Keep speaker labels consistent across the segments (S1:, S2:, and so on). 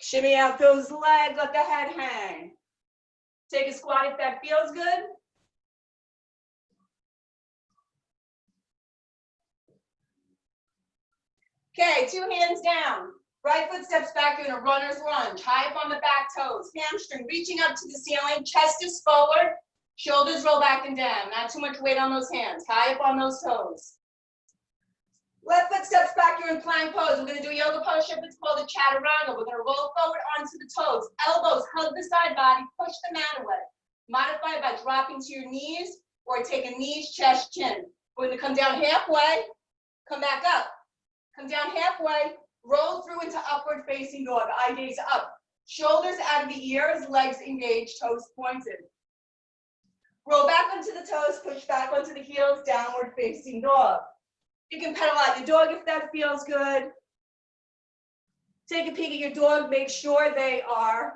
S1: Shimmy out those legs, let the head hang. Take a squat if that feels good. Okay, 2 hands down. Right foot steps back in a runner's lunge. High up on the back toes. Hamstring reaching up to the ceiling. Chest is forward. Shoulders roll back and down. Not too much weight on those hands. High up on those toes. Left foot steps back. You're in plank pose. We're going to do a yoga push-up. It's called a chaturanga. We're going to roll forward onto the toes. Elbows hug the side body. Push the mat away. Modify by dropping to your knees or take a knees, chest, chin. We're going to come down halfway. Come back up. Come down halfway. Roll through into upward facing dog. Eye gaze up. Shoulders out of the ears. Legs engaged. Toes pointed. Roll back onto the toes. Push back onto the heels. Downward facing dog. You can pedal out your dog if that feels good. Take a peek at your dog. Make sure they are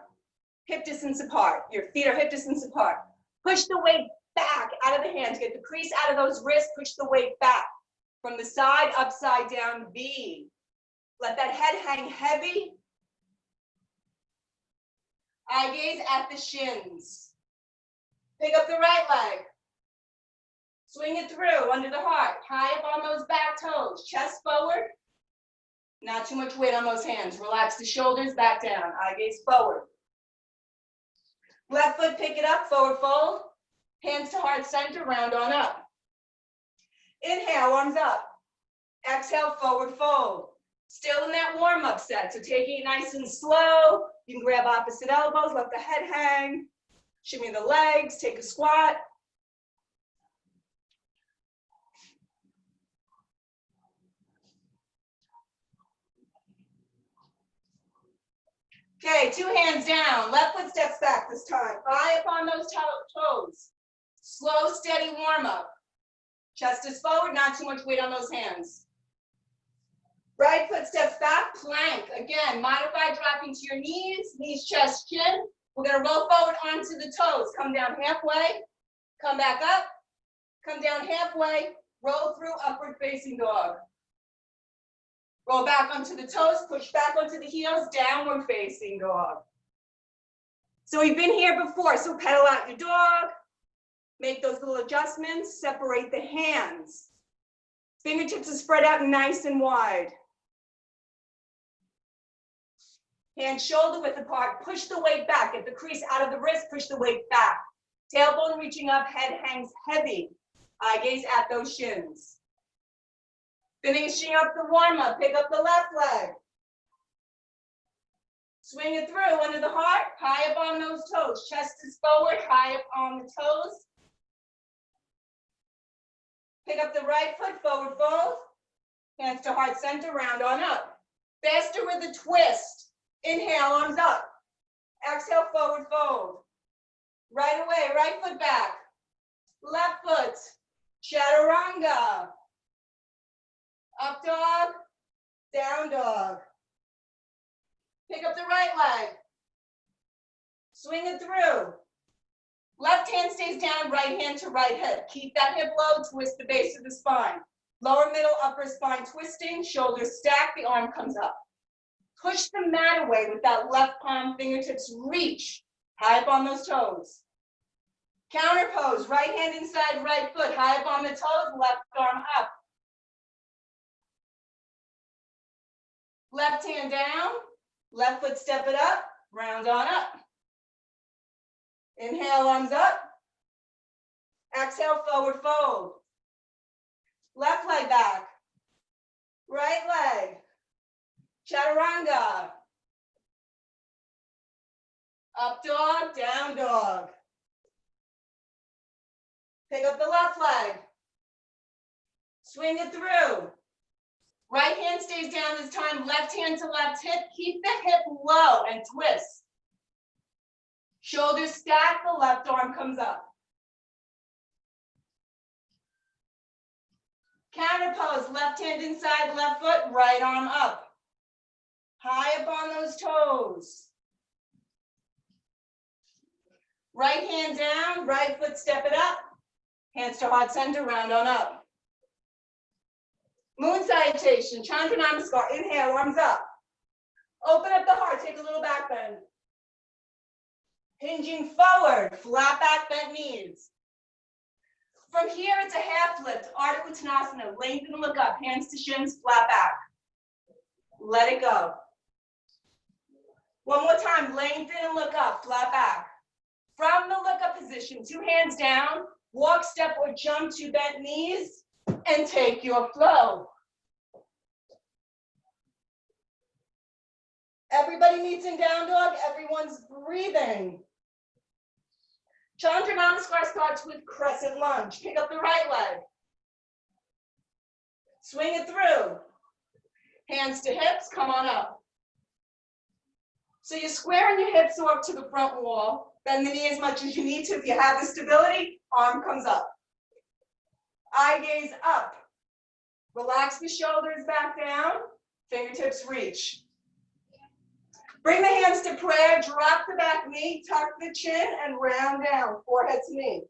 S1: hip distance apart. Your feet are hip distance apart. Push the weight back out of the hands. Get the crease out of those wrists. Push the weight back. From the side, upside down V. Let that head hang heavy. Eye gaze at the shins. Pick up the right leg. Swing it through under the heart. High up on those back toes. Chest forward. Not too much weight on those hands. Relax the shoulders, back down. Eye gaze forward. Left foot, pick it up, forward fold. Hands to heart center, round on up. Inhale, arms up. Exhale, forward fold. Still in that warm-up set, so taking it nice and slow. You can grab opposite elbows, let the head hang. Shimmy the legs, take a squat. Okay, 2 hands down. Left foot steps back this time. Eye up on those toes. Slow, steady warm-up. Chest is forward, not too much weight on those hands. Right foot steps back, plank. Again, modify dropping to your knees, chest, chin. We're going to roll forward onto the toes. Come down halfway, come back up, come down halfway, roll through upward facing dog. Roll back onto the toes, push back onto the heels, downward facing dog. So we've been here before, so pedal out your dog. Make those little adjustments, separate the hands. Fingertips are spread out nice and wide. Hands shoulder width apart, push the weight back. Get the crease out of the wrist, push the weight back. Tailbone reaching up, head hangs heavy. Eye gaze at those shins. Finishing up the warm-up, pick up the left leg. Swing it through under the heart, high up on those toes. Chest is forward, high up on the toes. Pick up the right foot, forward fold. Hands to heart center, round on up. Faster with a twist. Inhale, arms up. Exhale, forward fold. Right away, right foot back. Left foot, chaturanga. Up dog, down dog. Pick up the right leg. Swing it through. Left hand stays down, right hand to right hip. Keep that hip low, twist the base of the spine. Lower, middle, upper spine twisting, shoulders stack, the arm comes up. Push the mat away with that left palm, fingertips reach. High up on those toes. Counter pose, right hand inside, right foot, high up on the toes, left arm up. Left hand down, left foot step it up, round on up. Inhale, arms up. Exhale, forward fold. Left leg back. Right leg. Chaturanga. Up dog, down dog. Pick up the left leg. Swing it through. Right hand stays down this time, left hand to left hip. Keep the hip low and twist. Shoulders stack, the left arm comes up. Counter pose, left hand inside, left foot, right arm up. High up on those toes. Right hand down, right foot step it up. Hands to heart center, round on up. Moon salutation, Chandra Namaskar. Inhale, arms up. Open up the heart, take a little back bend. Hinging forward, flat back, bent knees. From here, it's a half lift, Ardha Uttanasana. Lengthen and look up, hands to shins, flat back. Let it go. One more time, lengthen and look up, flat back. From the look up position, 2 hands down, walk, step, or jump to bent knees, and take your flow. Everybody meets in down dog, everyone's breathing. Chandra Namaskar starts with crescent lunge. Pick up the right leg. Swing it through. Hands to hips, come on up. So you're squaring your hips off to the front wall. Bend the knee as much as you need to. If you have the stability, arm comes up. Eye gaze up. Relax the shoulders back down. Fingertips reach. Bring the hands to prayer, drop the back knee, tuck the chin, and round down, forehead to knee.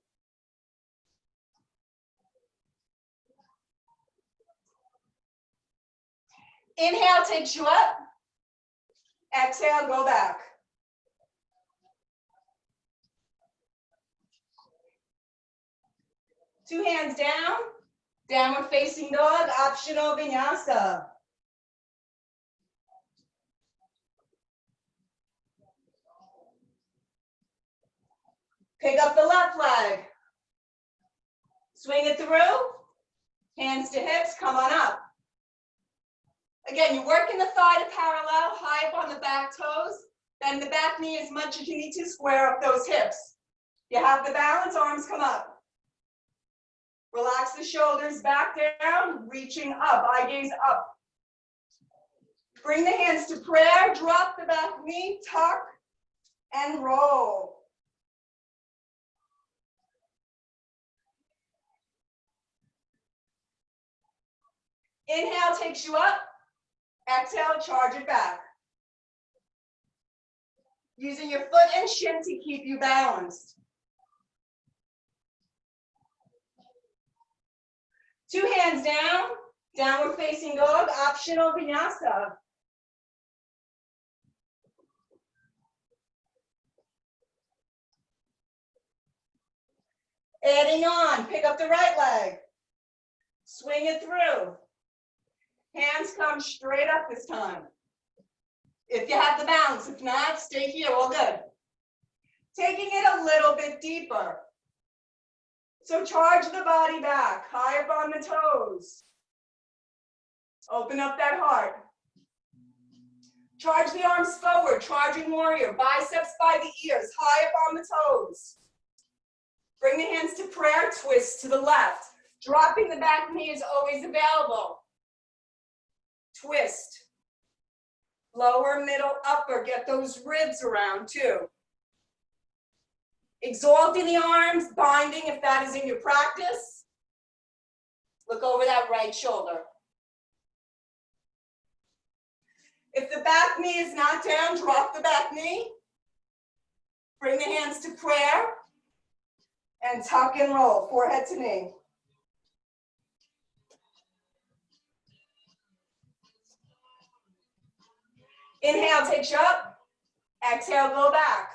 S1: Inhale takes you up. Exhale, go back. Two hands down, downward facing dog, optional vinyasa. Pick up the left leg. Swing it through. Hands to hips, come on up. Again, you're working the thigh to parallel, high up on the back toes. Bend the back knee as much as you need to, square up those hips. You have the balance, arms come up. Relax the shoulders back down, reaching up, eye gaze up. Bring the hands to prayer, drop the back knee, tuck, and roll. Inhale takes you up. Exhale, charge it back. Using your foot and shin to keep you balanced. Two hands down, downward facing dog, optional vinyasa. Adding on, pick up the right leg. Swing it through. Hands come straight up this time. If you have the balance, if not, stay here, all good. Taking it a little bit deeper. So charge the body back, high up on the toes. Open up that heart. Charge the arms forward, charging warrior, biceps by the ears, high up on the toes. Bring the hands to prayer, twist to the left. Dropping the back knee is always available. Twist. Lower, middle, upper. Get those ribs around too. Exalting the arms, binding if that is in your practice. Look over that right shoulder. If the back knee is not down, drop the back knee. Bring the hands to prayer. And tuck and roll, forehead to knee. Inhale takes you up. Exhale, go back.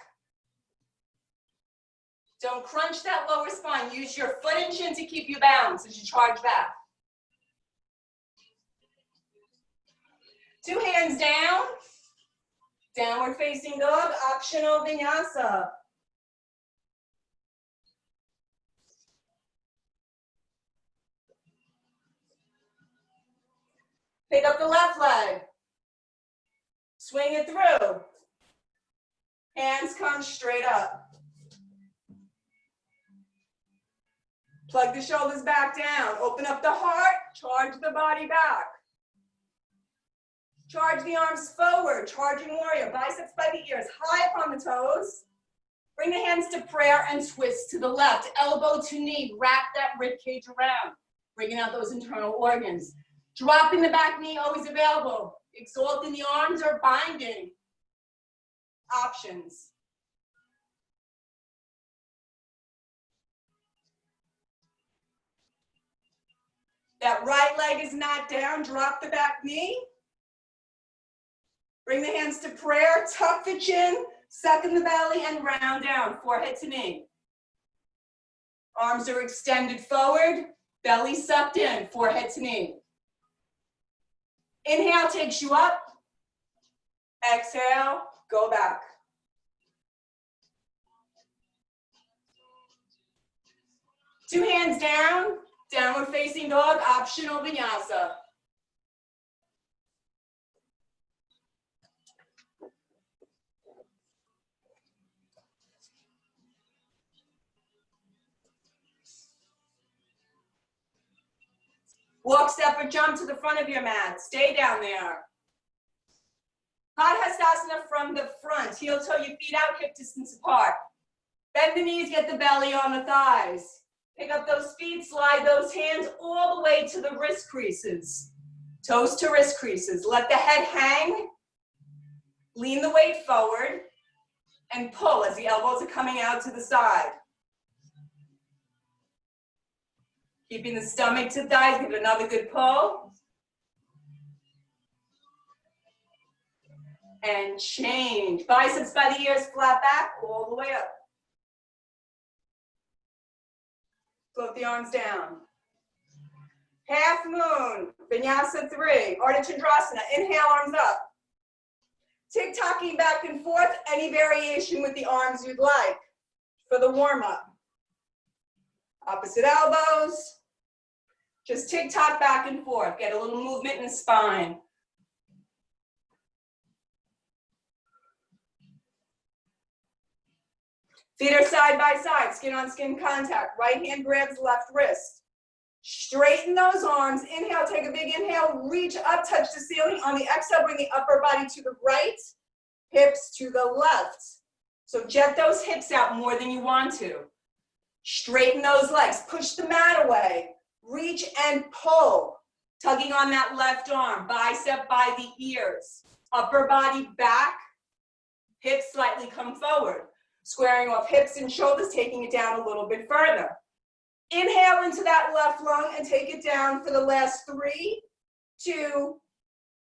S1: Don't crunch that lower spine. Use your foot and shin to keep you balanced as you charge back. Two hands down. Downward facing dog, optional vinyasa. Pick up the left leg. Swing it through. Hands come straight up. Plug the shoulders back down. Open up the heart. Charge the body back. Charge the arms forward. Charging warrior. Biceps by the ears. High up on the toes. Bring the hands to prayer and twist to the left. Elbow to knee. Wrap that rib cage around. Bringing out those internal organs. Dropping the back knee, always available. Exalting the arms or binding. Options. That right leg is not down, drop the back knee. Bring the hands to prayer, tuck the chin, suck in the belly, and round down, forehead to knee. Arms are extended forward, belly sucked in, forehead to knee. Inhale takes you up. Exhale, go back. Two hands down, downward facing dog, optional vinyasa. Walk, step, or jump to the front of your mat. Stay down there. Padhastasana from the front. Heel toe your feet out, hip distance apart. Bend the knees, get the belly on the thighs. Pick up those feet, slide those hands all the way to the wrist creases. Toes to wrist creases. Let the head hang. Lean the weight forward and pull as the elbows are coming out to the side. Keeping the stomach to thighs, give it another good pull. And change. Biceps by the ears, flat back, all the way up. Float the arms down. Half moon, vinyasa 3, Ardha Chandrasana. Inhale, arms up. Tick-tocking back and forth, any variation with the arms you'd like for the warm-up. Opposite elbows. Just tick-tock back and forth. Get a little movement in the spine. Feet are side by side, skin on skin contact. Right hand grabs left wrist. Straighten those arms. Inhale, take a big inhale, reach up, touch the ceiling. On the exhale, bring the upper body to the right, hips to the left. So jet those hips out more than you want to. Straighten those legs, push the mat away. Reach and pull, tugging on that left arm, bicep by the ears. Upper body back, hips slightly come forward. Squaring off hips and shoulders, taking it down a little bit further. Inhale into that left lung and take it down for the last 3, 2,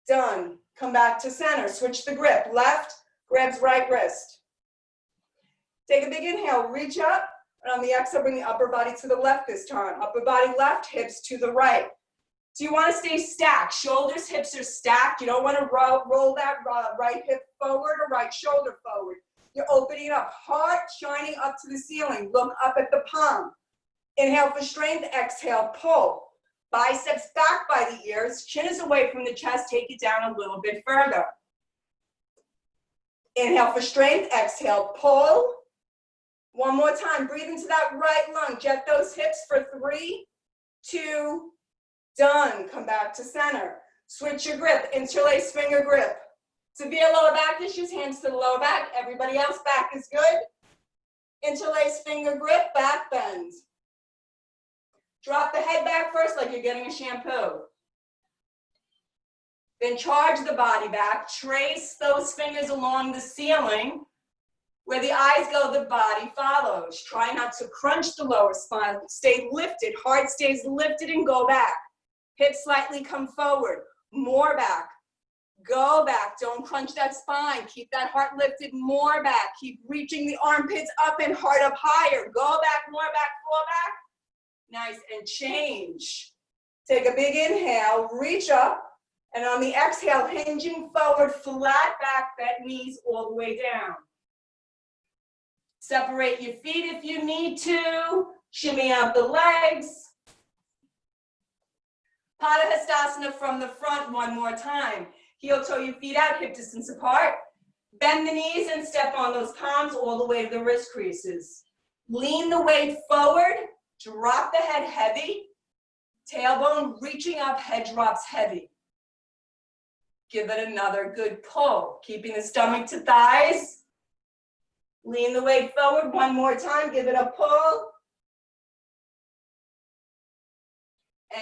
S1: done. Come back to center, switch the grip. Left grabs right wrist. Take a big inhale, reach up, and on the exhale, bring the upper body to the left this time. Upper body left, hips to the right. So you want to stay stacked. Shoulders, hips are stacked. You don't want to roll that right hip forward or right shoulder forward. You're opening up, heart shining up to the ceiling. Look up at the palm. Inhale for strength, exhale, pull. Biceps back by the ears, chin is away from the chest, take it down a little bit further. Inhale for strength, exhale, pull. One more time, breathe into that right lung. Jet those hips for 3, 2, done. Come back to center. Switch your grip, interlace finger grip. Severe lower back issues, hands to the lower back. Everybody else, back is good. Interlace finger grip, back bend. Drop the head back first like you're getting a shampoo. Then charge the body back. Trace those fingers along the ceiling. Where the eyes go, the body follows. Try not to crunch the lower spine. Stay lifted. Heart stays lifted and go back. Hips slightly come forward. More back. Go back. Don't crunch that spine. Keep that heart lifted. More back. Keep reaching the armpits up and heart up higher. Go back, more back, fall back. Nice, and change. Take a big inhale, reach up, and on the exhale, hinging forward, flat back, bent knees all the way down. Separate your feet if you need to. Shimmy out the legs. Padhastasana from the front one more time. Heel toe your feet out, hip distance apart. Bend the knees and step on those palms all the way to the wrist creases. Lean the weight forward. Drop the head heavy, tailbone reaching up, head drops heavy. Give it another good pull, keeping the stomach to thighs. Lean the weight forward one more time, give it a pull.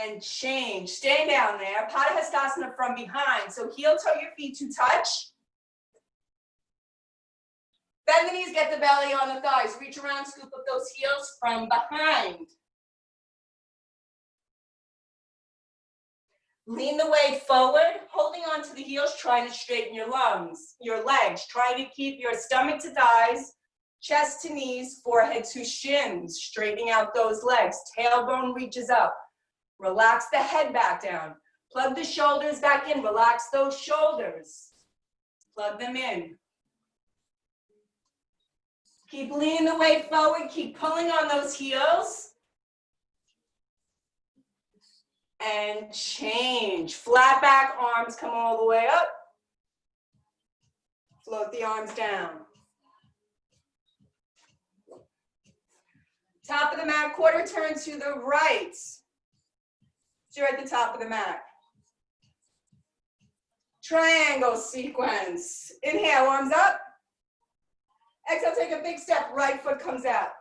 S1: And change, stay down there. Padhastasana from behind, so heel toe your feet to touch. Bend the knees, get the belly on the thighs. Reach around, scoop up those heels from behind. Lean the weight forward, holding on to the heels, trying to straighten your legs, trying to keep your stomach to thighs, chest to knees, forehead to shins, straightening out those legs. Tailbone reaches up. Relax the head back down. Plug the shoulders back in. Relax those shoulders. Plug them in. Keep leaning the weight forward. Keep pulling on those heels. And change. Flat back, arms come all the way up. Float the arms down. Top of the mat, quarter turn to the right. So you're at the top of the mat. Triangle sequence. Inhale, arms up. Exhale, take a big step, right foot comes out.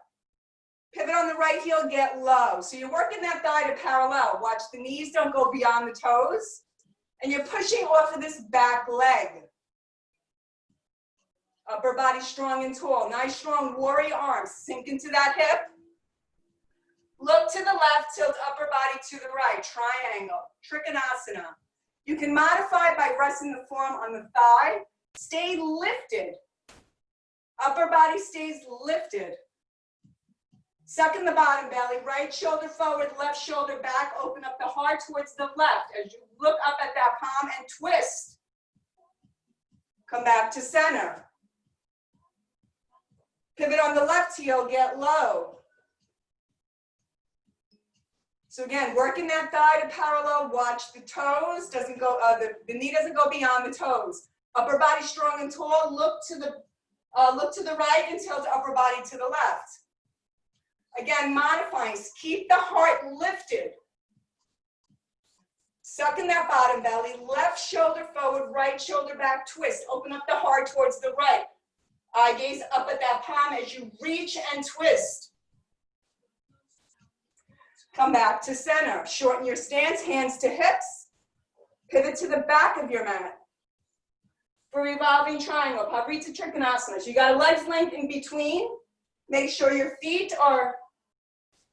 S1: Pivot on the right heel, get low. So you're working that thigh to parallel. Watch the knees don't go beyond the toes. And you're pushing off of this back leg. Upper body strong and tall. Nice strong warrior arms. Sink into that hip. Look to the left, tilt upper body to the right. Triangle, Trikonasana. You can modify by resting the forearm on the thigh. Stay lifted. Upper body stays lifted. Suck in the bottom belly, right shoulder forward, left shoulder back. Open up the heart towards the left as you look up at that palm and twist. Come back to center. Pivot on the left heel, get low. So again, working that thigh to parallel, watch the toes, doesn't go, the knee doesn't go beyond the toes. Upper body strong and tall, look to the right and tilt upper body to the left. Again, modifying, keep the heart lifted. Suck in that bottom belly, left shoulder forward, right shoulder back, twist. Open up the heart towards the right. Eye gaze up at that palm as you reach and twist. Come back to center. Shorten your stance, hands to hips. Pivot to the back of your mat. For revolving triangle, Pavrita Trikonasana. So you got a leg's length in between. Make sure your feet are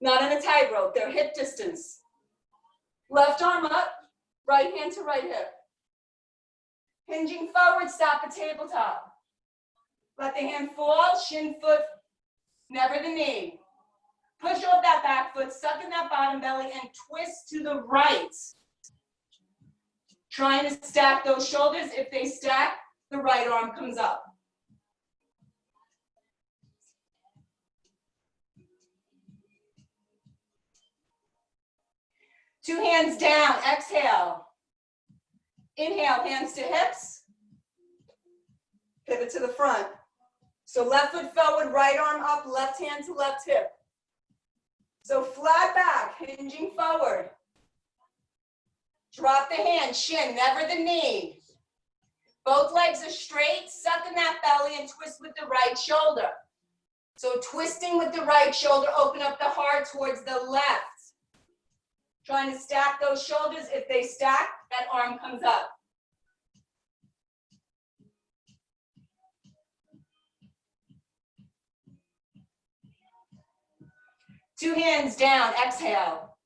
S1: not on a tightrope, they're hip distance. Left arm up, right hand to right hip. Hinging forward, stop at tabletop. Let the hand fall, shin foot, never the knee. Push off that back foot, suck in that bottom belly, and twist to the right. Trying to stack those shoulders. If they stack, the right arm comes up. Two hands down, exhale. Inhale, hands to hips. Pivot to the front. So left foot forward, right arm up, left hand to left hip. So flat back, hinging forward. Drop the hand, shin, never the knee. Both legs are straight, suck in that belly and twist with the right shoulder. So twisting with the right shoulder, open up the heart towards the left. Trying to stack those shoulders. If they stack, that arm comes up. Two hands down, exhale.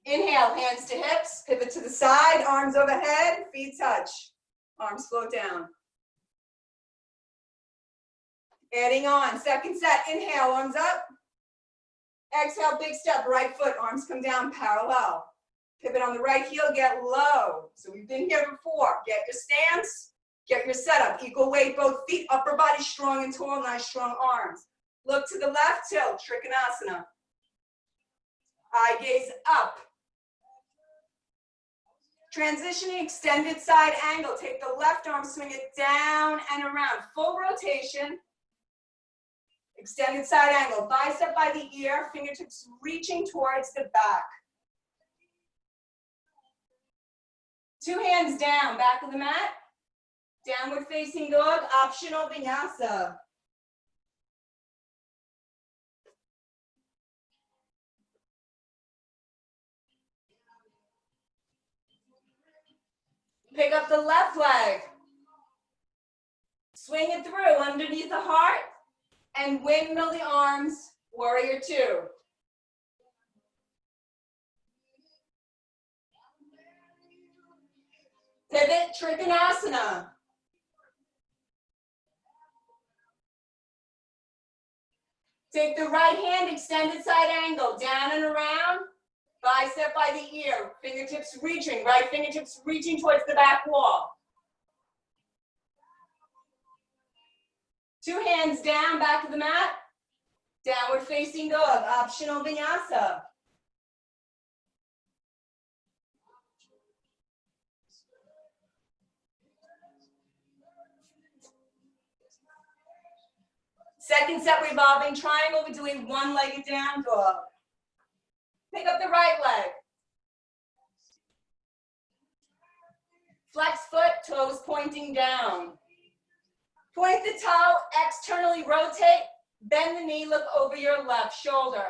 S1: Inhale, hands to hips, pivot to the side, arms overhead, feet touch. Arms float down. Adding on, second set, inhale, arms up. Exhale, big step, right foot, arms come down, parallel. Pivot on the right heel, get low. So we've been here before. Get your stance, get your setup. Equal weight, both feet, upper body strong and tall, nice strong arms. Look to the left, tilt, Trikonasana. Eye gaze up. Transitioning, extended side angle. Take the left arm, swing it down and around. Full rotation. Extended side angle. Bicep by the ear, fingertips reaching towards the back. Two hands down, back of the mat. Downward facing dog, optional vinyasa. Pick up the left leg. Swing it through underneath the heart and windmill the arms, warrior two. Pivot Trikonasana. Take the right hand, extended side angle, down and around, bicep by the ear, fingertips reaching, right fingertips reaching towards the back wall. 2 hands down, back of the mat, downward facing dog, optional vinyasa. Second set, revolving triangle, we're doing one-legged down dog. Pick up the right leg. Flex foot, toes pointing down. Point the toe, externally rotate, bend the knee, look over your left shoulder.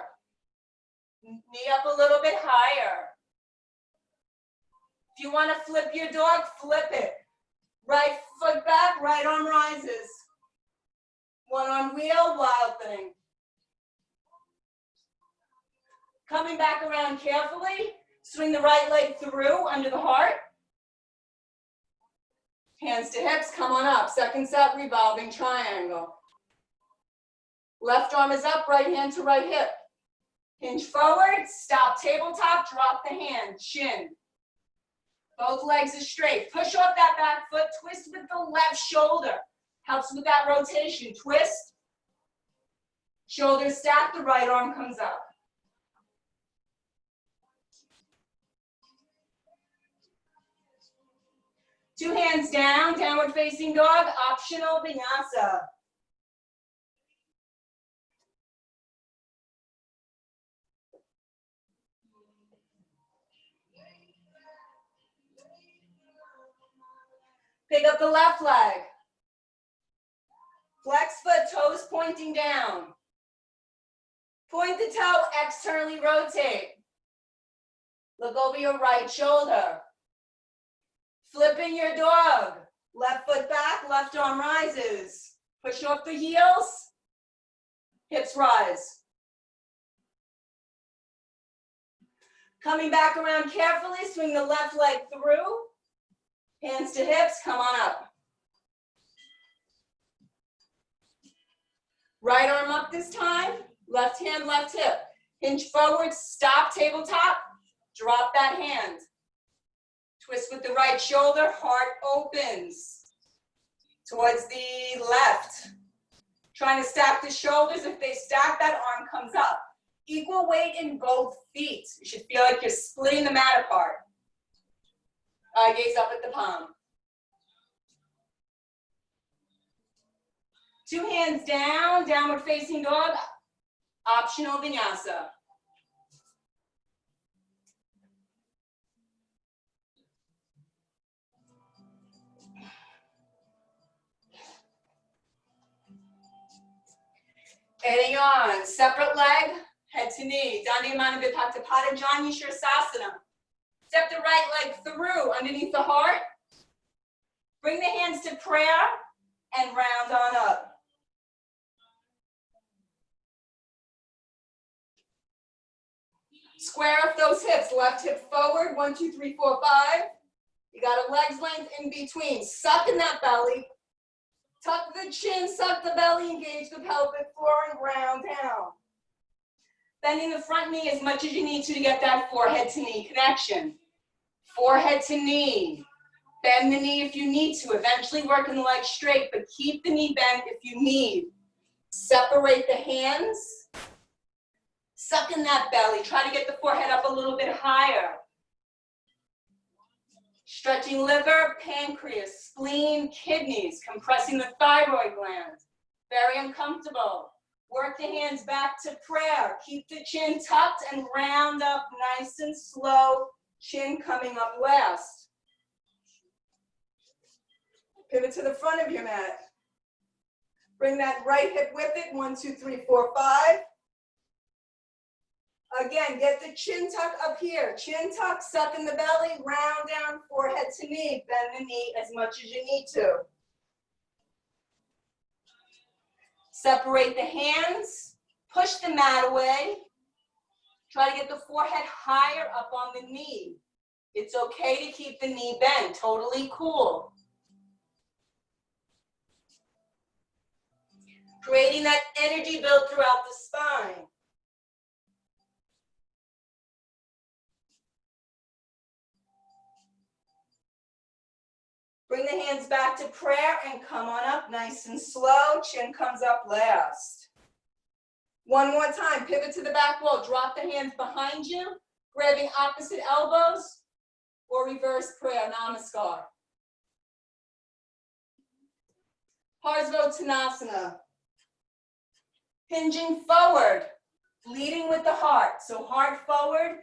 S1: Knee up a little bit higher. If you want to flip your dog, flip it. Right foot back, right arm rises. One arm wheel, wild thing. Coming back around carefully, swing the right leg through under the heart. Hands to hips, come on up. Second set, revolving triangle. Left arm is up, right hand to right hip. Hinge forward, stop tabletop, drop the hand, chin. Both legs are straight. Push off that back foot, twist with the left shoulder. Helps with that rotation. Twist. Shoulders stack, the right arm comes up. Two hands down, downward facing dog, optional vinyasa. Pick up the left leg. Flex foot, toes pointing down. Point the toe, externally rotate. Look over your right shoulder. Flipping your dog. Left foot back, left arm rises. Push off the heels. Hips rise. Coming back around carefully, swing the left leg through. Hands to hips, come on up. Right arm up this time, left hand, left hip. Hinge forward, stop tabletop, drop that hand. Twist with the right shoulder, heart opens towards the left. Trying to stack the shoulders. If they stack, that arm comes up. Equal weight in both feet. You should feel like you're splitting the mat apart. Gaze up at the palm. Two hands down, downward facing dog, optional vinyasa. Adding on, separate leg, head to knee. Dandiyamana Vipatta Pada Jani Shirsasana. Step the right leg through underneath the heart. Bring the hands to prayer and round on up. Square up those hips, left hip forward, 1, 2, 3, 4, 5. You got a leg's length in between. Suck in that belly. Tuck the chin, suck the belly, engage the pelvic floor and round down. Bending the front knee as much as you need to get that forehead to knee connection. Forehead to knee. Bend the knee if you need to. Eventually working the leg straight, but keep the knee bent if you need. Separate the hands. Suck in that belly. Try to get the forehead up a little bit higher. Stretching liver, pancreas, spleen, kidneys, compressing the thyroid gland. Very uncomfortable. Work the hands back to prayer. Keep the chin tucked and round up nice and slow. Chin coming up last. Pivot to the front of your mat. Bring that right hip with it. 1, 2, 3, 4, 5. Again, get the chin tuck up here. Chin tuck, suck in the belly, round down, forehead to knee. Bend the knee as much as you need to. Separate the hands. Push the mat away. Try to get the forehead higher up on the knee. It's okay to keep the knee bent, totally cool. Creating that energy build throughout the spine. Bring the hands back to prayer and come on up nice and slow. Chin comes up last. One more time, pivot to the back wall. Drop the hands behind you, grabbing opposite elbows, or reverse prayer, namaskar. Parsvottanasana. Hinging forward, leading with the heart. So heart forward,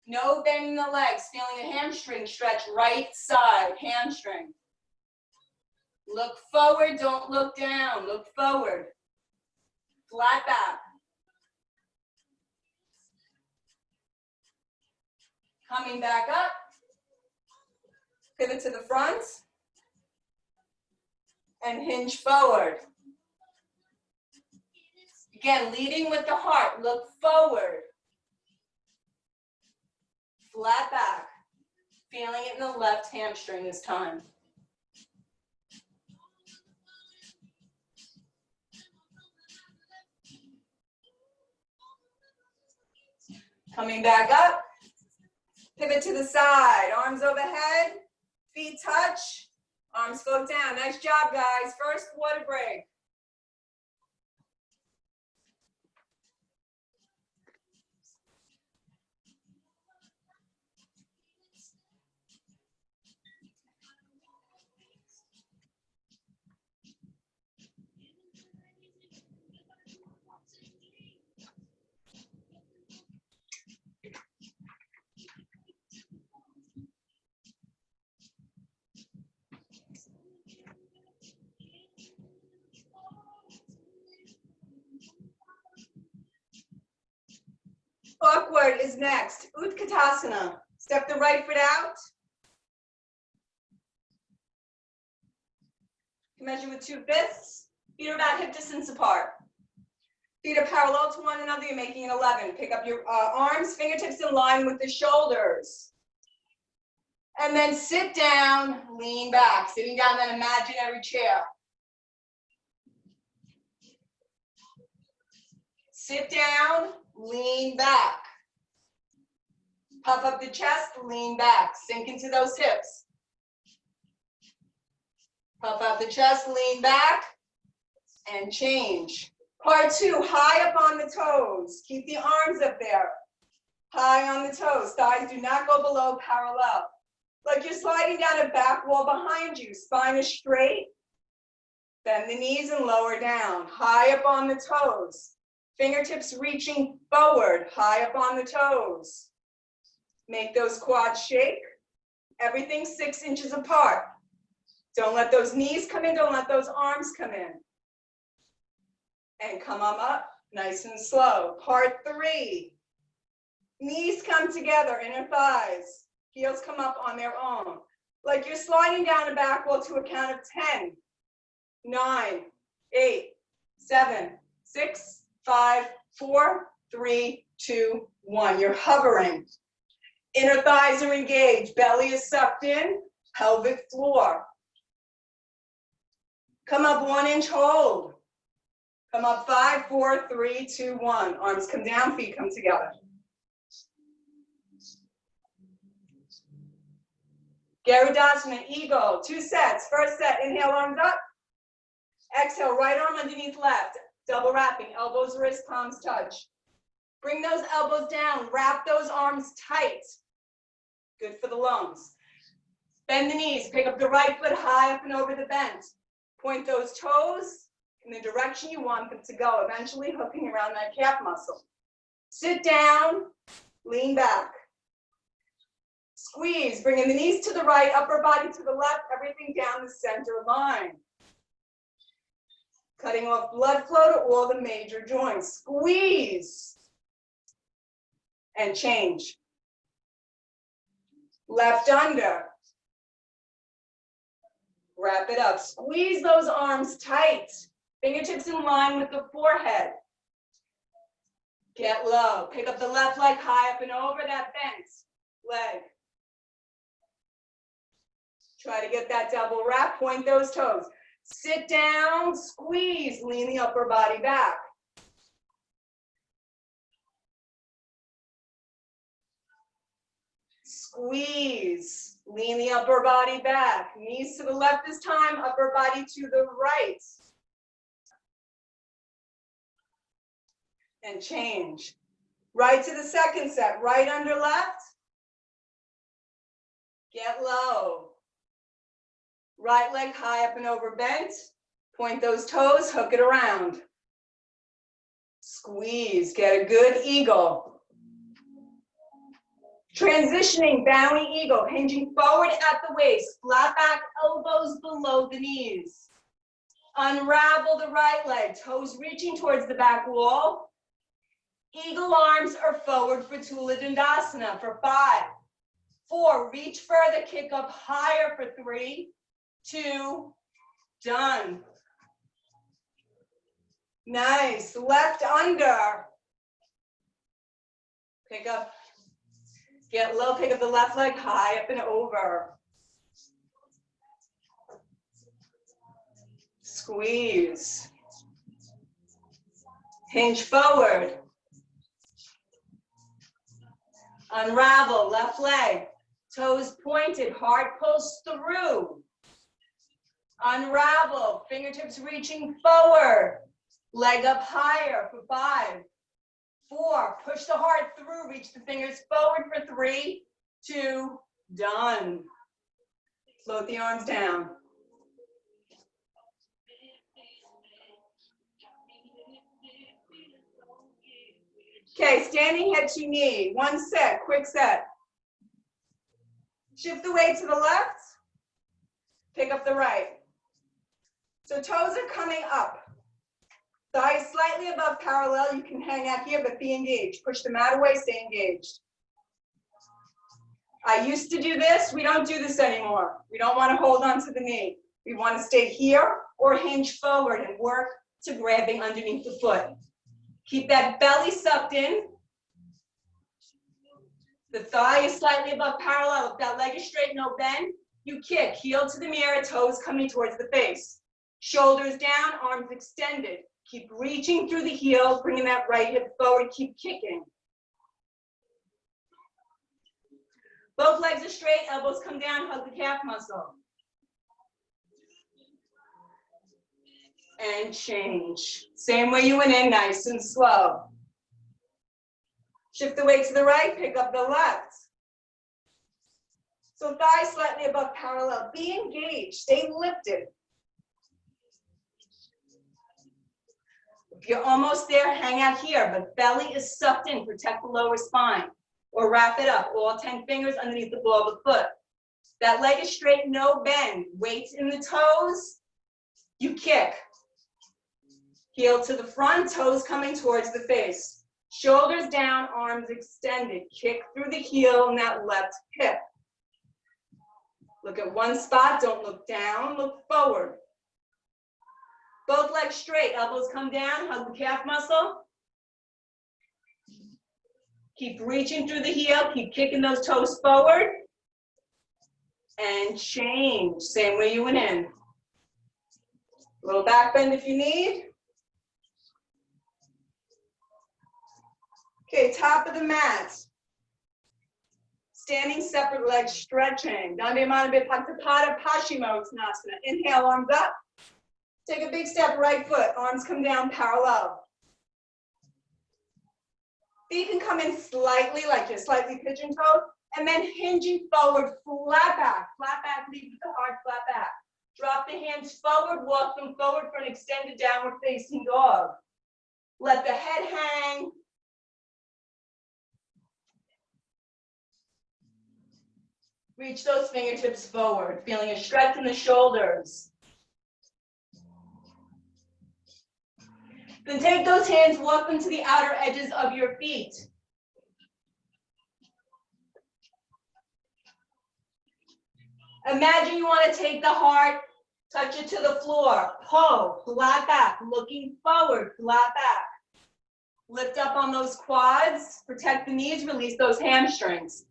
S1: no bend in the legs, feeling the hamstring stretch right side, hamstring. Look forward, don't look down, look forward. Flat back. Coming back up. Pivot to the front. And hinge forward. Again, leading with the heart, look forward. Flat back. Feeling it in the left hamstring this time. Coming back up. Pivot to the side, arms overhead, feet touch, arms float down. Nice job, guys. First water break. Awkward is next. Utkatasana. Step the right foot out. Measure with 2 fists. Feet are about hip distance apart. Feet are parallel to one another. You're making an 11. Pick up your arms, fingertips in line with the shoulders. And then sit down, lean back. Sitting down in that imaginary chair. Sit down, lean back. Puff up the chest, lean back. Sink into those hips. Puff out the chest, lean back, and change. Part 2, high up on the toes. Keep the arms up there. High on the toes. Thighs do not go below parallel. Like you're sliding down a back wall behind you. Spine is straight. Bend the knees and lower down. High up on the toes. Fingertips reaching forward, high up on the toes. Make those quads shake. Everything 6 inches apart. Don't let those knees come in, don't let those arms come in. And come on up, nice and slow. Part 3. Knees come together, inner thighs. Heels come up on their own. Like you're sliding down a back wall to a count of 10. 9, 8, 7, 6, 5, 4, 3, 2, 1. You're hovering. Inner thighs are engaged. Belly is sucked in. Pelvic floor. Come up 1 inch, hold. Come up 5, 4, 3, 2, 1. Arms come down, feet come together. Garudasana, eagle, 2 sets. First set, inhale, arms up. Exhale, right arm underneath left. Double wrapping, elbows, wrists, palms touch. Bring those elbows down, wrap those arms tight. Good for the lungs. Bend the knees, pick up the right foot high up and over the bend. Point those toes in the direction you want them to go, eventually hooking around that calf muscle. Sit down, lean back. Squeeze, bringing the knees to the right, upper body to the left, everything down the center line. Cutting off blood flow to all the major joints. Squeeze. And change. Left under. Wrap it up. Squeeze those arms tight. Fingertips in line with the forehead. Get low. Pick up the left leg high up and over that bent leg. Try to get that double wrap, point those toes. Sit down, squeeze, lean the upper body back. Squeeze, lean the upper body back. Knees to the left this time, upper body to the right. And change. Right to the second set, right under left. Get low. Right leg high up and over bent. Point those toes, hook it around. Squeeze, get a good eagle. Transitioning, bowing eagle, hinging forward at the waist, flat back, elbows below the knees. Unravel the right leg, toes reaching towards the back wall. Eagle arms are forward for Tula Dandasana for 5, 4, reach further, kick up higher for 3, 2, done. Nice, left under. Pick up, get low, pick up the left leg high up and over. Squeeze. Hinge forward. Unravel, left leg. Toes pointed, heart pulls through. Unravel, fingertips reaching forward. Leg up higher for 5, 4, push the heart through, reach the fingers forward for 3, 2, done. Float the arms down. Okay, standing head to knee, 1 set, quick set. Shift the weight to the left, pick up the right. So toes are coming up. Thighs slightly above parallel, you can hang out here, but be engaged. Push the mat away, stay engaged. I used to do this, we don't do this anymore. We don't want to hold on to the knee. We want to stay here or hinge forward and work to grabbing underneath the foot. Keep that belly sucked in. The thigh is slightly above parallel. If that leg is straight, no bend, you kick. Heel to the mirror, toes coming towards the face. Shoulders down, arms extended. Keep reaching through the heel, bringing that right hip forward, keep kicking. Both legs are straight, elbows come down, hug the calf muscle. And change. Same way you went in, nice and slow. Shift the weight to the right, pick up the left. So thighs slightly above parallel. Be engaged, stay lifted. If you're almost there, hang out here, but belly is sucked in, protect the lower spine. Or wrap it up, all 10 fingers underneath the ball of the foot. That leg is straight, no bend. Weights in the toes, you kick. Heel to the front, toes coming towards the face. Shoulders down, arms extended. Kick through the heel and that left hip. Look at one spot, don't look down, look forward. Both legs straight, elbows come down, hug the calf muscle. Keep reaching through the heel, keep kicking those toes forward. And change, same way you went in. A little back bend if you need. Okay, top of the mat. Standing separate legs, stretching. Dandayamana Paktapata Paschimottanasana. Inhale, arms up. Take a big step, right foot. Arms come down parallel. Feet can come in slightly, like you're slightly pigeon-toed, and then hinging forward, flat back, lead with the heart, flat back. Drop the hands forward, walk them forward for an extended downward facing dog. Let the head hang. Reach those fingertips forward, feeling a stretch in the shoulders. Then take those hands, walk them to the outer edges of your feet. Imagine you want to take the heart, touch it to the floor, pull, flat back, looking forward, flat back. Lift up on those quads, protect the knees, release those hamstrings.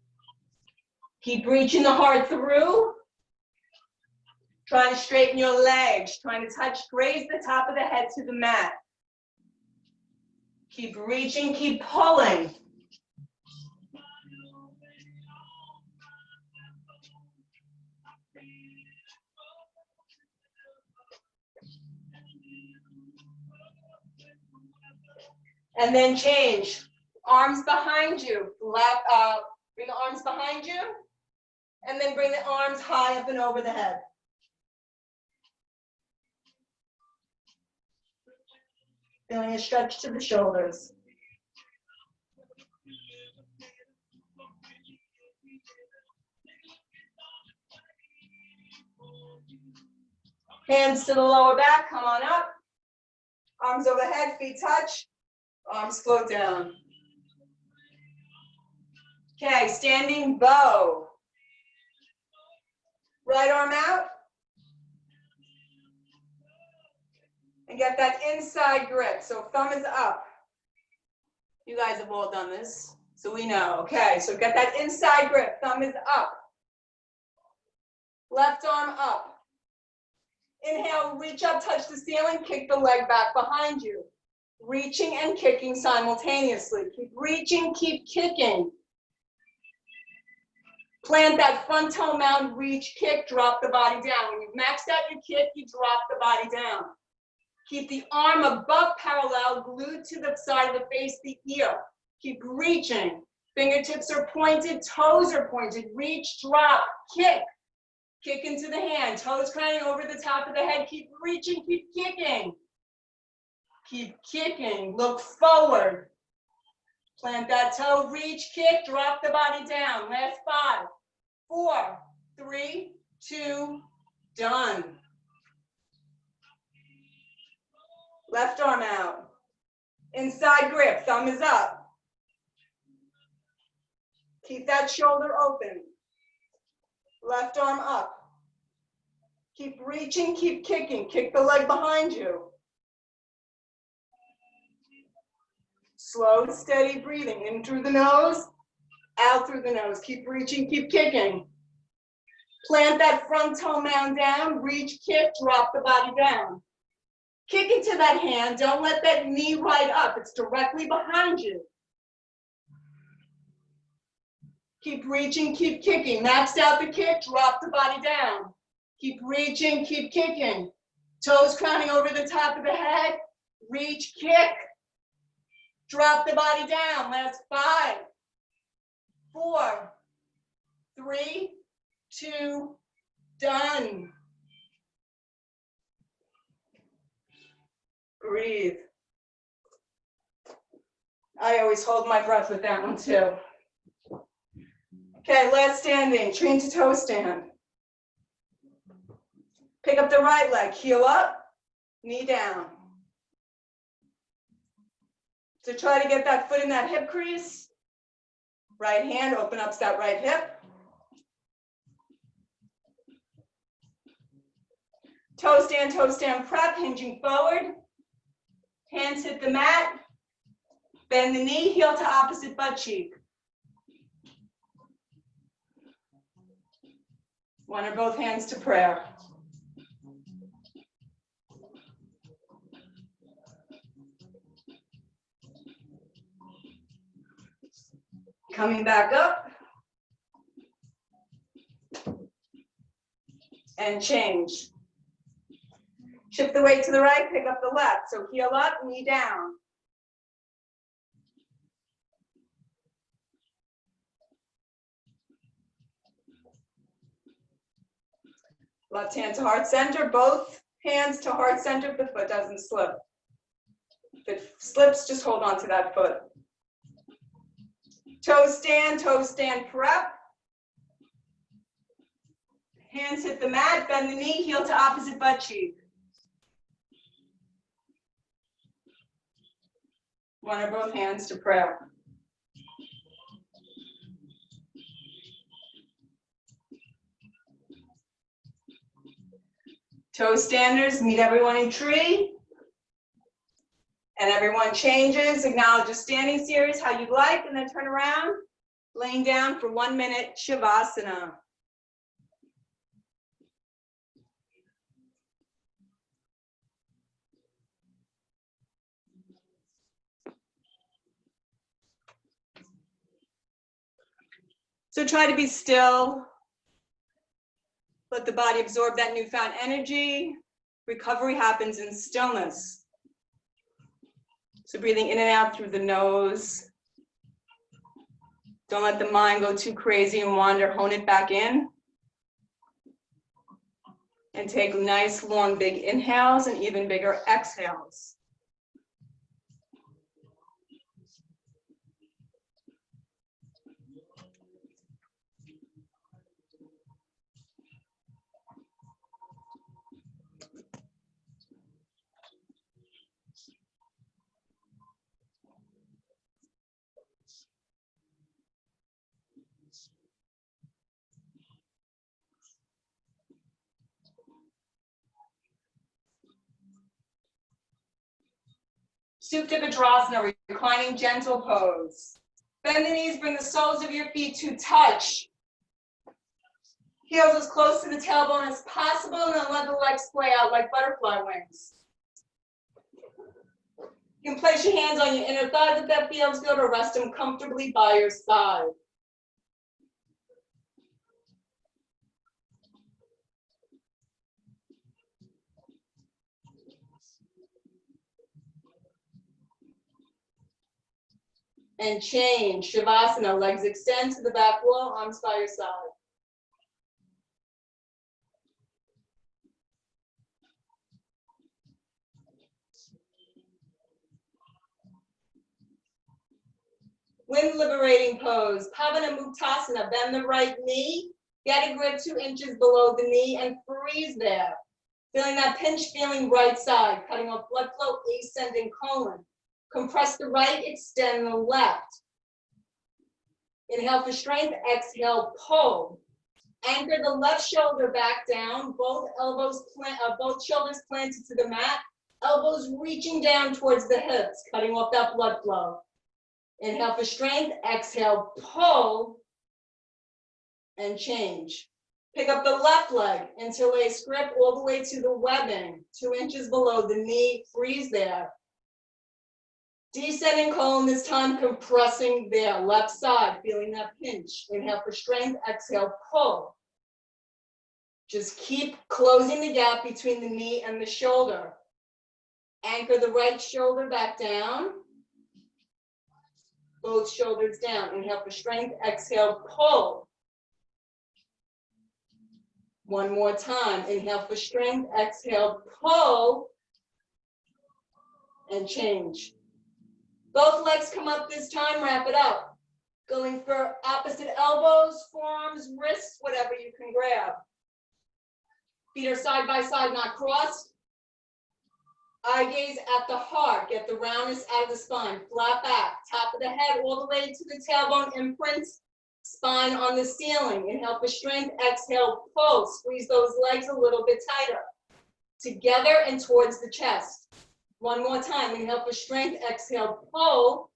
S1: Keep reaching the heart through. Trying to straighten your legs, trying to graze the top of the head to the mat. Keep reaching, keep pulling. And then change. Arms behind you. Bring the arms behind you. And then bring the arms high up and over the head. Feeling a stretch to the shoulders. Hands to the lower back, come on up. Arms overhead, feet touch. Arms float down. Okay, standing bow. Right arm out. And get that inside grip. So thumb is up. You guys have all done this, so we know. Okay, so get that inside grip. Thumb is up. Left arm up. Inhale, reach up, touch the ceiling, kick the leg back behind you. Reaching and kicking simultaneously. Keep reaching, keep kicking. Plant that front toe mound, reach, kick, drop the body down. When you've maxed out your kick, you drop the body down. Keep the arm above parallel, glued to the side of the face, the ear. Keep reaching. Fingertips are pointed, toes are pointed. Reach, drop, kick. Kick into the hand, toes crowning over the top of the head. Keep reaching, keep kicking. Keep kicking, look forward. Plant that toe, reach, kick, drop the body down. Last 5, 4, 3, 2, done. Left arm out. Inside grip, thumb is up. Keep that shoulder open. Left arm up. Keep reaching, keep kicking. Kick the leg behind you. Slow, steady breathing. In through the nose, out through the nose. Keep reaching, keep kicking. Plant that front toe mound down. Reach, kick, drop the body down. Kick into that hand. Don't let that knee right up. It's directly behind you. Keep reaching, keep kicking. Maxed out the kick, drop the body down. Keep reaching, keep kicking. Toes crowning over the top of the head. Reach, kick. Drop the body down. Last 5, 4, 3, 2, done. Breathe. I always hold my breath with that one too. Okay, last standing, train to toe stand. Pick up the right leg, heel up, knee down. So try to get that foot in that hip crease. Right hand, open up that right hip. Toe stand prep, hinging forward. Hands hit the mat. Bend the knee, heel to opposite butt cheek. One or both hands to prayer. Coming back up. And change. Shift the weight to the right, pick up the left. So heel up, knee down. Left hand to heart center, both hands to heart center if the foot doesn't slip. If it slips, just hold on to that foot. Toe stand prep. Hands hit the mat, bend the knee, heel to opposite butt cheek. One or both hands to prayer. Toe standers, meet everyone in tree. And everyone changes, acknowledge a standing series, how you'd like, and then turn around, laying down for 1 minute, Shavasana. So try to be still. Let the body absorb that newfound energy. Recovery happens in stillness. So breathing in and out through the nose. Don't let the mind go too crazy and wander. Hone it back in. And take nice, long, big inhales and even bigger exhales. Supta Padasana, reclining gentle pose. Bend the knees, bring the soles of your feet to touch. Heels as close to the tailbone as possible, and then let the legs splay out like butterfly wings. You can place your hands on your inner thighs if that feels good, or rest them comfortably by your side. And change, Shavasana, legs extend to the back wall, arms by your side. Wind liberating pose, Pavanamuktasana, bend the right knee, get a grip 2 inches below the knee and freeze there. Feeling that pinch, feeling right side, cutting off blood flow, ascending colon. Compress the right, extend the left. Inhale for strength, exhale, pull. Anchor the left shoulder back down, both shoulders planted to the mat, elbows reaching down towards the hips, cutting off that blood flow. Inhale for strength, exhale, pull, and change. Pick up the left leg, interlace grip all the way to the webbing, 2 inches below the knee, freeze there. Descending colon, this time compressing there, left side, feeling that pinch. Inhale for strength, exhale, pull. Just keep closing the gap between the knee and the shoulder. Anchor the right shoulder back down. Both shoulders down. Inhale for strength, exhale, pull. One more time. Inhale for strength, exhale, pull. And change. Both legs come up this time, wrap it up. Going for opposite elbows, forearms, wrists, whatever you can grab. Feet are side by side, not crossed. Eye gaze at the heart. Get the roundness out of the spine. Flat back, top of the head all the way to the tailbone imprints. Spine on the ceiling. Inhale for strength, exhale, pull. Squeeze those legs a little bit tighter. Together and towards the chest. One more time. Inhale for strength, exhale, pull.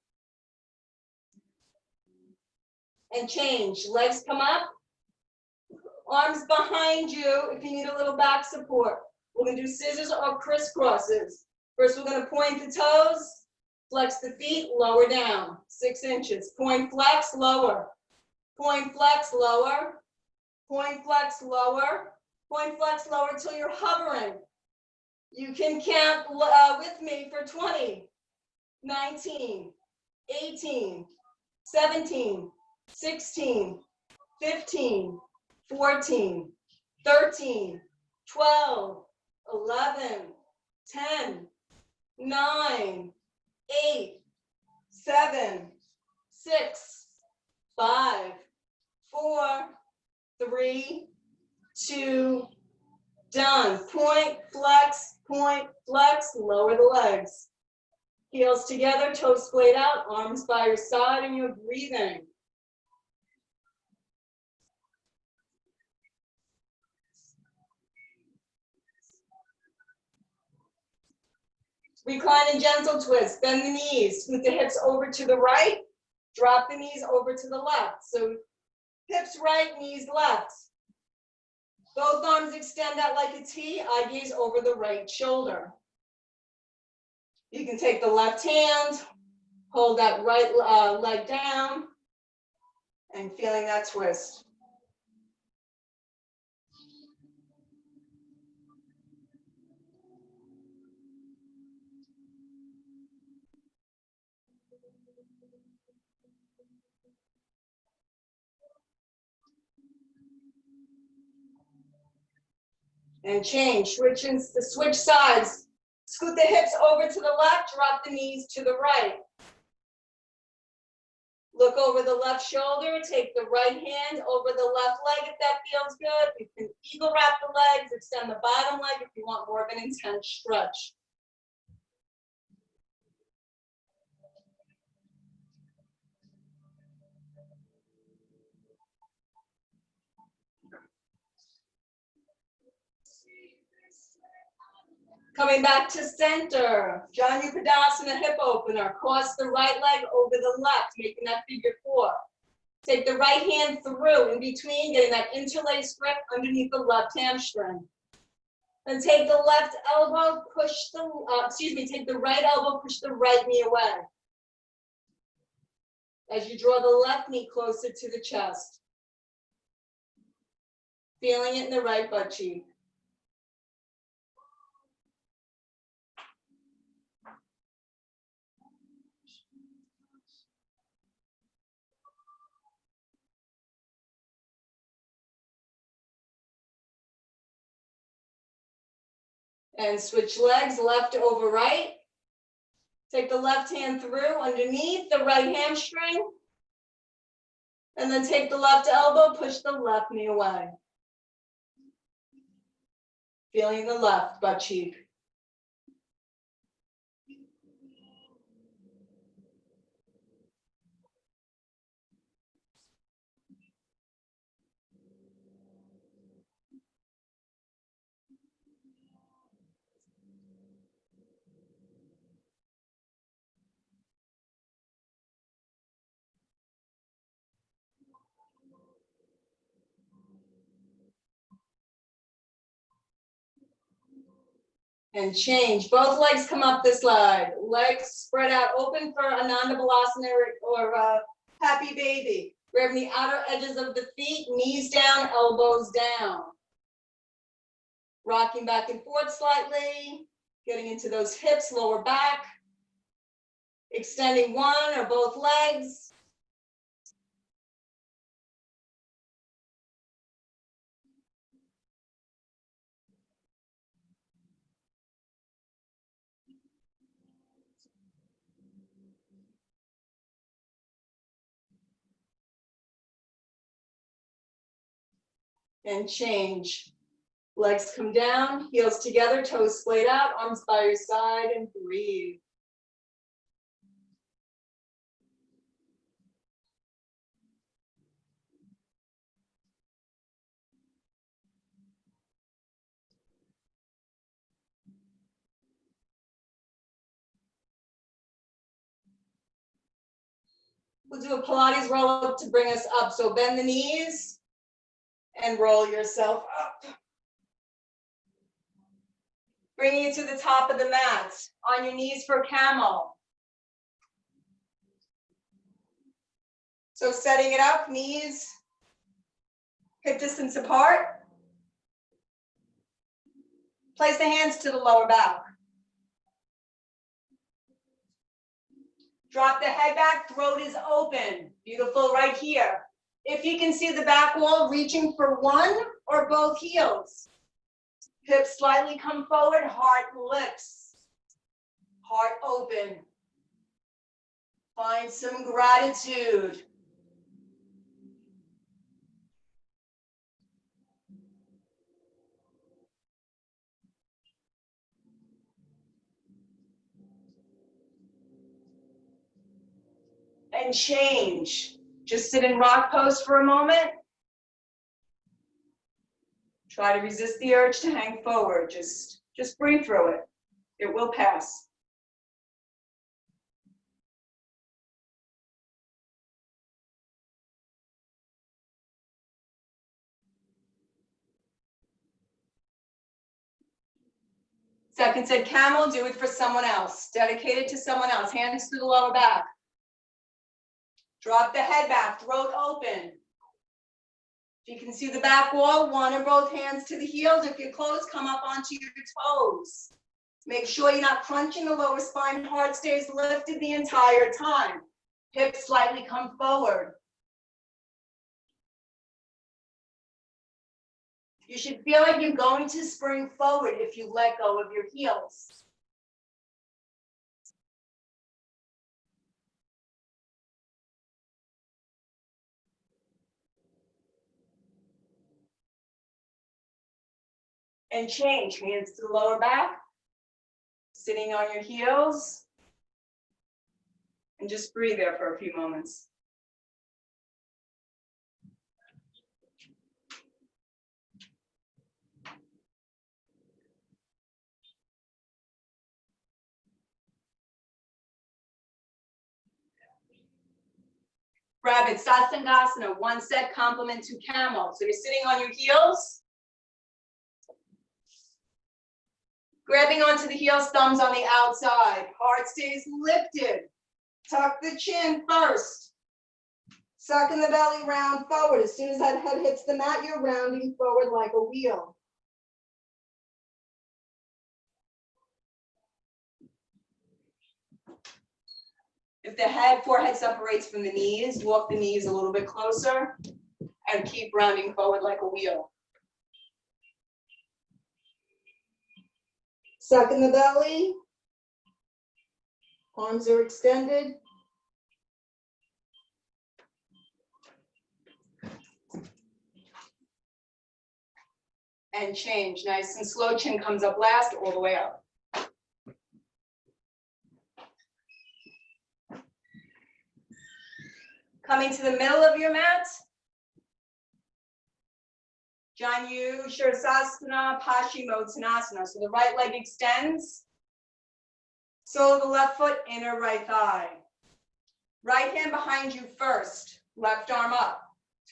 S1: And change. Legs come up. Arms behind you if you need a little back support. We're going to do scissors or crisscrosses. First, we're going to point the toes, flex the feet, lower down, 6 inches. Point, flex, lower. Point, flex, lower. Point, flex, lower. Point, flex, lower till you're hovering. You can count with me for 20, 19, 18, 17, 16, 15, 14, 13, 12, 11, 10, 9, 8, 7, 6, 5, 4, 3, 2, done. Point, flex, lower the legs. Heels together, toes splayed out, arms by your side, and you're breathing. Recline and gentle twist. Bend the knees. Scoot the hips over to the right. Drop the knees over to the left. So hips right, knees left. Both arms extend out like a T. Eye gaze over the right shoulder. You can take the left hand, hold that right leg down. And feeling that twist. And change, switch sides. Scoot the hips over to the left, drop the knees to the right. Look over the left shoulder, take the right hand over the left leg if that feels good. You can eagle wrap the legs, extend the bottom leg if you want more of an intense stretch. Coming back to center, Janu Padasana hip opener. Cross the right leg over the left, making that figure 4. Take the right hand through in between, getting that interlaced grip underneath the left hamstring. And take the left elbow, take the right elbow, push the right knee away. As you draw the left knee closer to the chest. Feeling it in the right butt cheek. And switch legs, left over right. Take the left hand through underneath the right hamstring. And then take the left elbow, push the left knee away. Feeling the left butt cheek. And change. Both legs come up the slide. Legs spread out open for Ananda Balasana or Happy Baby. Grabbing the outer edges of the feet, knees down, elbows down. Rocking back and forth slightly. Getting into those hips, lower back. Extending one or both legs. And change. Legs come down, heels together, toes splayed out, arms by your side, and breathe. We'll do a Pilates roll up to bring us up. So bend the knees and roll yourself up. Bringing you to the top of the mat. On your knees for camel. So setting it up, knees hip distance apart. Place the hands to the lower back. Drop the head back, throat is open. Beautiful right here. If you can see the back wall, reaching for one or both heels. Hips slightly come forward, heart lifts. Heart open. Find some gratitude. And change. Just sit in rock pose for a moment. Try to resist the urge to hang forward. Just breathe through it. It will pass. Second set camel, do it for someone else. Dedicated to someone else. Hands to the lower back. Drop the head back, throat open. If you can see the back wall, one or both hands to the heels. If you're close, come up onto your toes. Make sure you're not crunching the lower spine. Heart stays lifted the entire time. Hips slightly come forward. You should feel like you're going to spring forward if you let go of your heels. And change, hands to the lower back, sitting on your heels, and just breathe there for a few moments. Rabbit Sasangasana, one set complement to camel. So you're sitting on your heels, grabbing onto the heels, thumbs on the outside. Heart stays lifted. Tuck the chin first. Sucking the belly round forward. As soon as that head hits the mat, you're rounding forward like a wheel. If the forehead separates from the knees, walk the knees a little bit closer and keep rounding forward like a wheel. Suck in the belly. Arms are extended. And change. Nice and slow. Chin comes up last, all the way up. Coming to the middle of your mat. Janu Shirsasana Paschimottanasana. So the right leg extends. Sole of the left foot, inner right thigh. Right hand behind you first. Left arm up.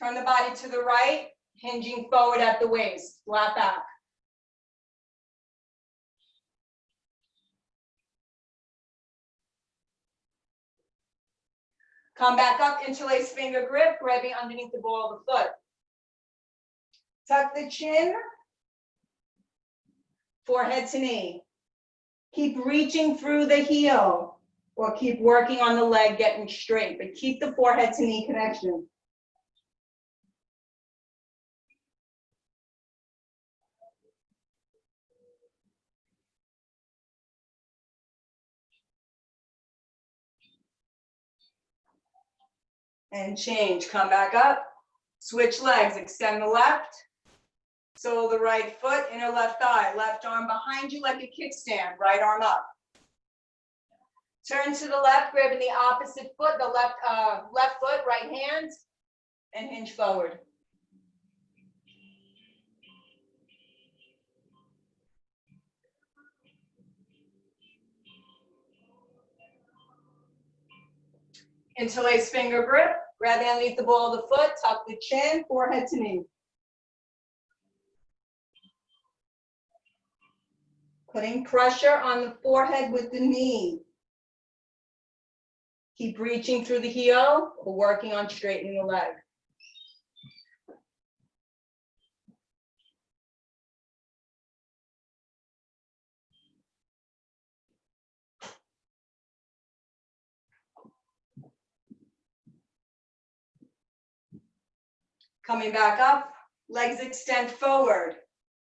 S1: Turn the body to the right, hinging forward at the waist. Flat back. Come back up, interlace finger grip, grabbing underneath the ball of the foot. Tuck the chin, forehead to knee. Keep reaching through the heel, or keep working on the leg, getting straight, but keep the forehead to knee connection. And change, come back up, switch legs, extend the left, sole of the right foot, inner left thigh, left arm behind you like a kickstand, right arm up. Turn to the left, grabbing the opposite foot, the left foot, right hand, and hinge forward. Interlace finger grip, grab underneath the ball of the foot, tuck the chin, forehead to knee. Putting pressure on the forehead with the knee. Keep reaching through the heel, or working on straightening the leg. Coming back up, legs extend forward,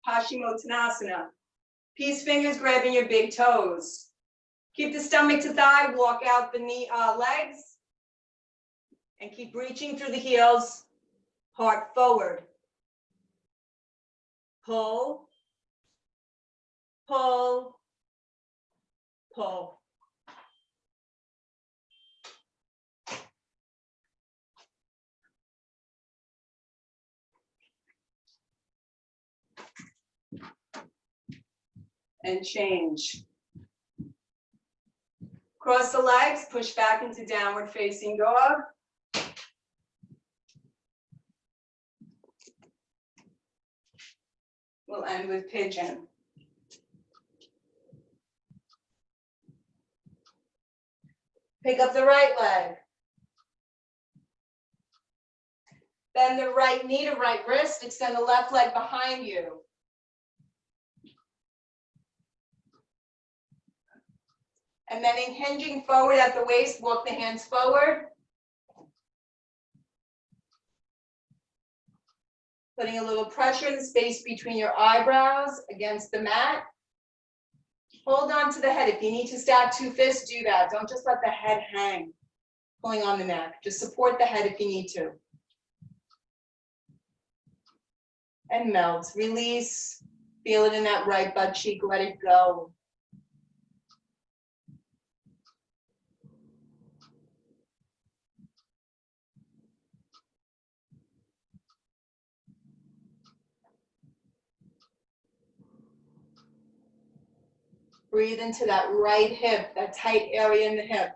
S1: Paschimottanasana. Peace fingers grabbing your big toes. Keep the stomach to thigh, walk out the knee, legs, and keep reaching through the heels, heart forward. Pull, pull, pull. And change. Cross the legs, push back into downward facing dog. We'll end with pigeon. Pick up the right leg. Bend the right knee to right wrist, extend the left leg behind you. And then hinging forward at the waist, walk the hands forward. Putting a little pressure in the space between your eyebrows against the mat. Hold on to the head. If you need to stack two fists, do that. Don't just let the head hang, pulling on the neck. Just support the head if you need to. And melt, release. Feel it in that right butt cheek, let it go. Breathe into that right hip, that tight area in the hip.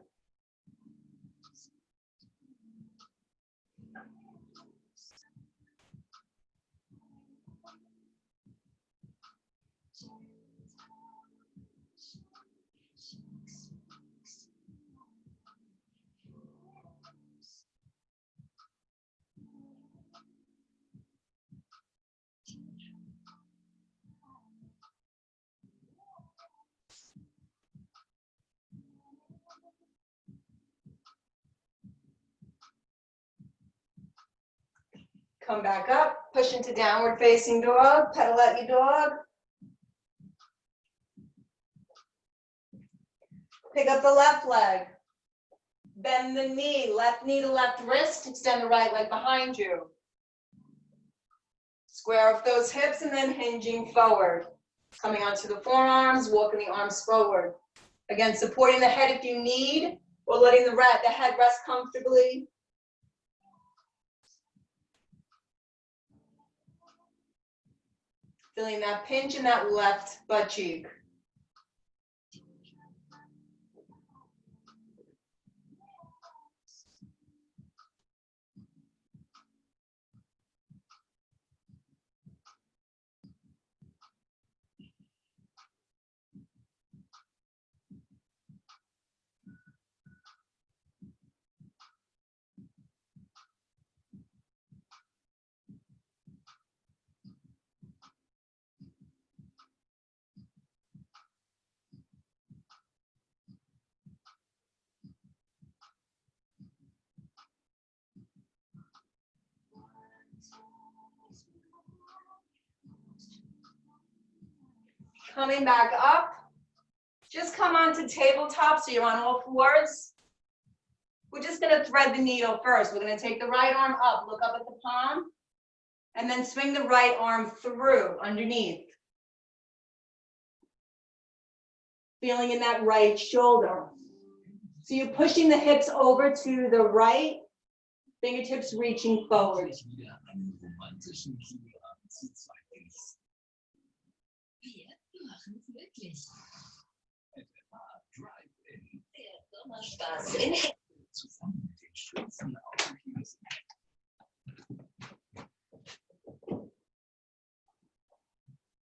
S1: Come back up, push into downward facing dog, pedal out your dog. Pick up the left leg. Bend the knee to left wrist, extend the right leg behind you. Square off those hips and then hinging forward. Coming onto the forearms, walking the arms forward. Again, supporting the head if you need, or letting the head rest comfortably. Feeling that pinch in that left butt cheek. Coming back up, just come onto tabletop so you're on all fours. We're just gonna thread the needle first. We're gonna take the right arm up, look up at the palm, and then swing the right arm through, underneath. Feeling in that right shoulder. So you're pushing the hips over to the right, fingertips reaching forward.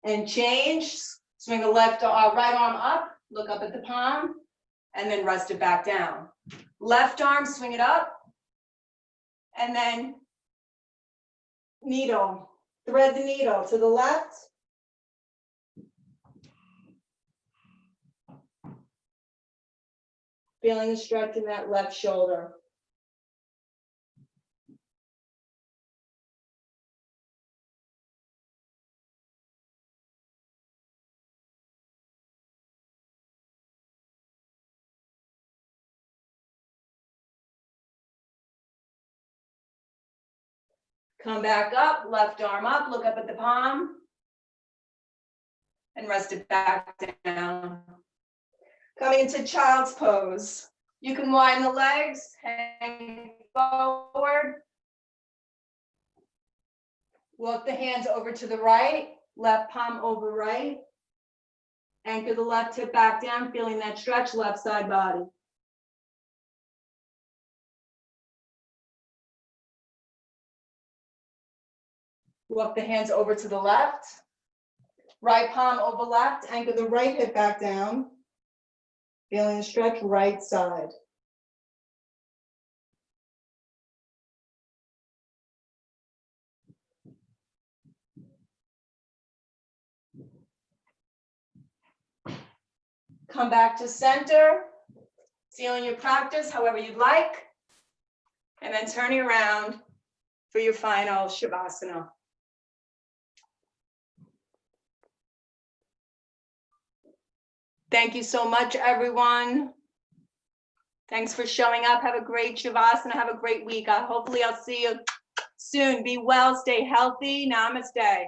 S1: And change, swing the right arm up, look up at the palm, and then rest it back down. Left arm, swing it up, and then needle, thread the needle to the left. Feeling the stretch in that left shoulder. Come back up, left arm up, look up at the palm, and rest it back down. Coming into child's pose. You can widen the legs, hang forward. Walk the hands over to the right, left palm over right. Anchor the left hip back down, feeling that stretch, left side body. Walk the hands over to the left. Right palm over left, anchor the right hip back down. Feeling the stretch, right side. Come back to center, sealing your practice however you'd like, and then turning around for your final Shavasana. Thank you so much, everyone. Thanks for showing up. Have a great Shavasana. Have a great week. Hopefully I'll see you soon. Be well, stay healthy. Namaste.